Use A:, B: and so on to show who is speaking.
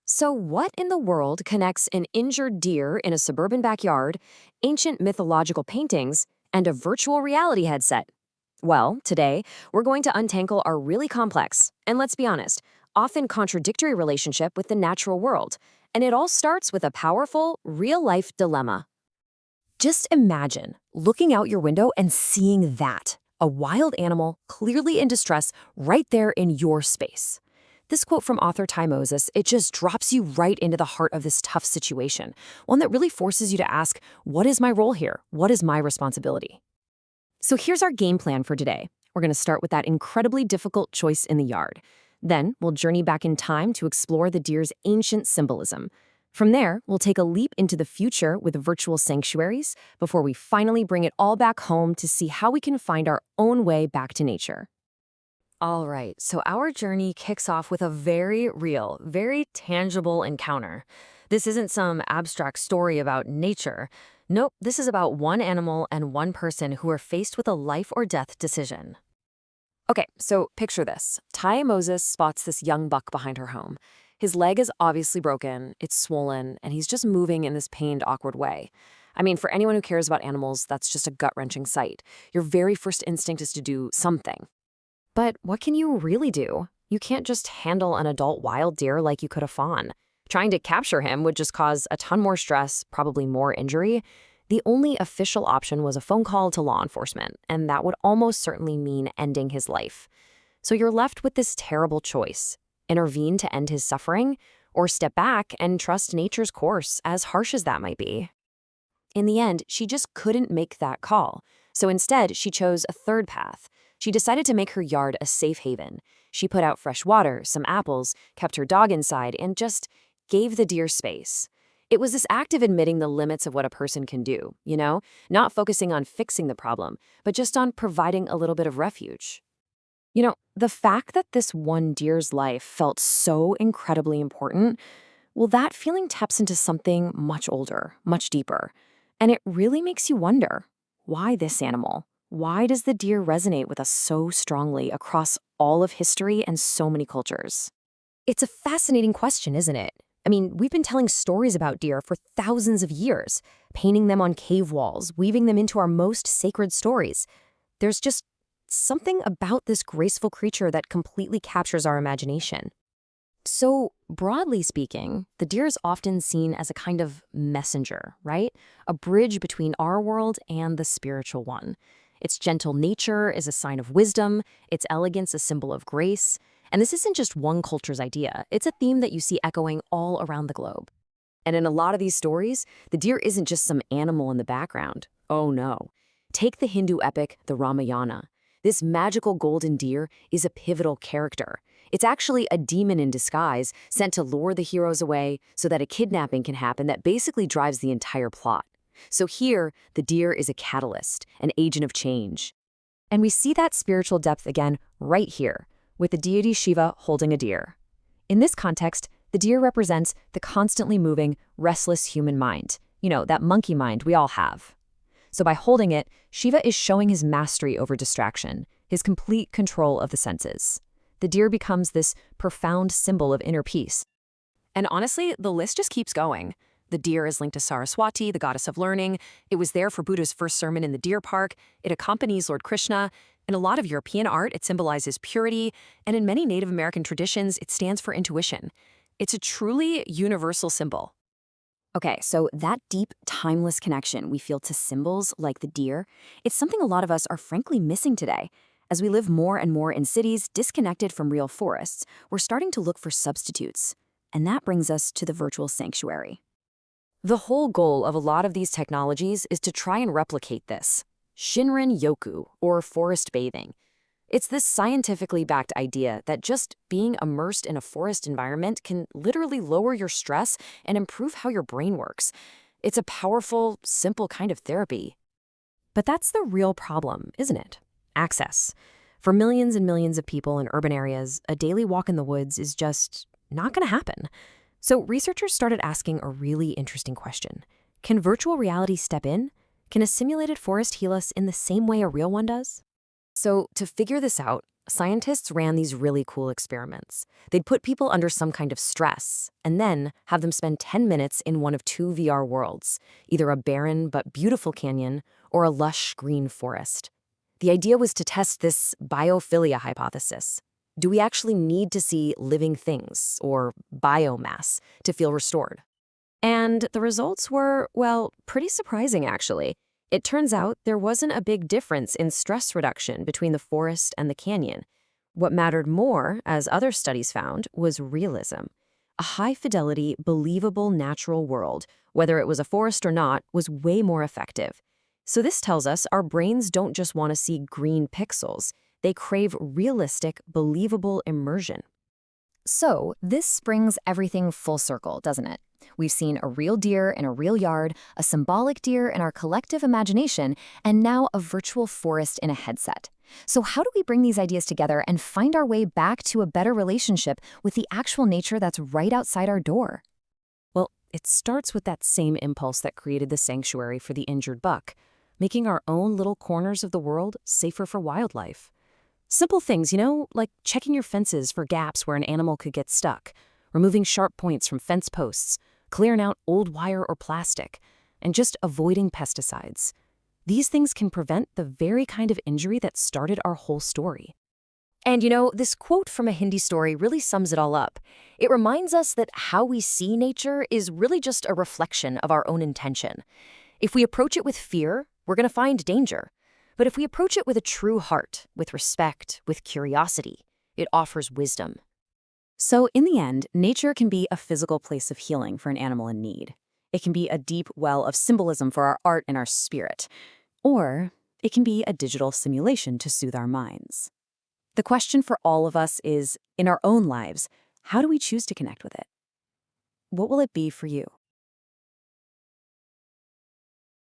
A: So, what in the world connects an injured deer in a suburban backyard, ancient mythological paintings, and a virtual reality headset? Well, today, we're going to untangle our really complex, and let's be honest, often contradictory relationship with the natural world. And it all starts with a powerful, real life dilemma. Just imagine looking out your window and seeing that a wild animal clearly in distress right there in your space. This quote from author Ty Moses, it just drops you right into the heart of this tough situation, one that really forces you to ask, what is my role here? What is my responsibility? So here's our game plan for today. We're going to start with that incredibly difficult choice in the yard. Then we'll journey back in time to explore the deer's ancient symbolism. From there, we'll take a leap into the future with virtual sanctuaries before we finally bring it all back home to see how we can find our own way back to nature. All right, so our journey kicks off with a very real, very tangible encounter. This isn't some abstract story about nature. Nope, this is about one animal and one person who are faced with a life or death decision. Okay, so picture this. Ty Moses spots this young buck behind her home. His leg is obviously broken, it's swollen, and he's just moving in this pained, awkward way. I mean, for anyone who cares about animals, that's just a gut-wrenching sight. Your very first instinct is to do something. But what can you really do? You can't just handle an adult wild deer like you could a fawn. Trying to capture him would just cause a ton more stress, probably more injury. The only official option was a phone call to law enforcement, and that would almost certainly mean ending his life. So you're left with this terrible choice: intervene to end his suffering, or step back and trust nature's course, as harsh as that might be. In the end, she just couldn't make that call. So instead, she chose a third path. She decided to make her yard a safe haven. She put out fresh water, some apples, kept her dog inside, and just gave the deer space. It was this act of admitting the limits of what a person can do, not focusing on fixing the problem, but just on providing a little bit of refuge. The fact that this one deer's life felt so incredibly important, well, that feeling taps into something much older, much deeper. And it really makes you wonder, why this animal? Why does the deer resonate with us so strongly across all of history and so many cultures? It's a fascinating question, isn't it? I mean, we've been telling stories about deer for thousands of years, painting them on cave walls, weaving them into our most sacred stories. There's just something about this graceful creature that completely captures our imagination. So, broadly speaking, the deer is often seen as a kind of messenger, right? A bridge between our world and the spiritual one. Its gentle nature is a sign of wisdom, its elegance a symbol of grace. And this isn't just one culture's idea, it's a theme that you see echoing all around the globe. And in a lot of these stories, the deer isn't just some animal in the background. Oh no. Take the Hindu epic, the Ramayana. This magical golden deer is a pivotal character. It's actually a demon in disguise sent to lure the heroes away so that a kidnapping can happen that basically drives the entire plot. So here, the deer is a catalyst, an agent of change. And we see that spiritual depth again right here, with the deity Shiva holding a deer. In this context, the deer represents the constantly moving, restless human mind. That monkey mind we all have. So by holding it, Shiva is showing his mastery over distraction, his complete control of the senses. The deer becomes this profound symbol of inner peace. And honestly, the list just keeps going. The deer is linked to Saraswati, the goddess of learning. It was there for Buddha's first sermon in the deer park. It accompanies Lord Krishna. In a lot of European art, it symbolizes purity. And in many Native American traditions, it stands for intuition. It's a truly universal symbol. Okay, so that deep, timeless connection we feel to symbols like the deer, it's something a lot of us are frankly missing today. As we live more and more in cities disconnected from real forests, we're starting to look for substitutes. And that brings us to the virtual sanctuary. The whole goal of a lot of these technologies is to try and replicate this. Shinrin yoku, or forest bathing. It's this scientifically backed idea that just being immersed in a forest environment can literally lower your stress and improve how your brain works. It's a powerful, simple kind of therapy. But that's the real problem, isn't it? Access. For millions and millions of people in urban areas, a daily walk in the woods is just not going to happen. So researchers started asking a really interesting question. Can virtual reality step in? Can a simulated forest heal us in the same way a real one does? So, to figure this out, scientists ran these really cool experiments. They'd put people under some kind of stress and then have them spend 10 minutes in one of two VR worlds, either a barren but beautiful canyon or a lush green forest. The idea was to test this biophilia hypothesis. Do we actually need to see living things, or biomass, to feel restored? And the results were, well, pretty surprising actually. It turns out there wasn't a big difference in stress reduction between the forest and the canyon. What mattered more, as other studies found, was realism. A high-fidelity, believable natural world, whether it was a forest or not, was way more effective. So this tells us our brains don't just want to see green pixels. They crave realistic, believable immersion.
B: So, this brings everything full circle, doesn't it? We've seen a real deer in a real yard, a symbolic deer in our collective imagination, and now a virtual forest in a headset. So, how do we bring these ideas together and find our way back to a better relationship with the actual nature that's right outside our door?
A: Well, it starts with that same impulse that created the sanctuary for the injured buck, making our own little corners of the world safer for wildlife. Simple things, like checking your fences for gaps where an animal could get stuck, removing sharp points from fence posts, clearing out old wire or plastic, and just avoiding pesticides. These things can prevent the very kind of injury that started our whole story. And this quote from a Hindi story really sums it all up. It reminds us that how we see nature is really just a reflection of our own intention. If we approach it with fear, we're going to find danger. But if we approach it with a true heart, with respect, with curiosity, it offers wisdom. So in the end, nature can be a physical place of healing for an animal in need. It can be a deep well of symbolism for our art and our spirit. Or it can be a digital simulation to soothe our minds. The question for all of us is, in our own lives, how do we choose to connect with it? What will it be for you?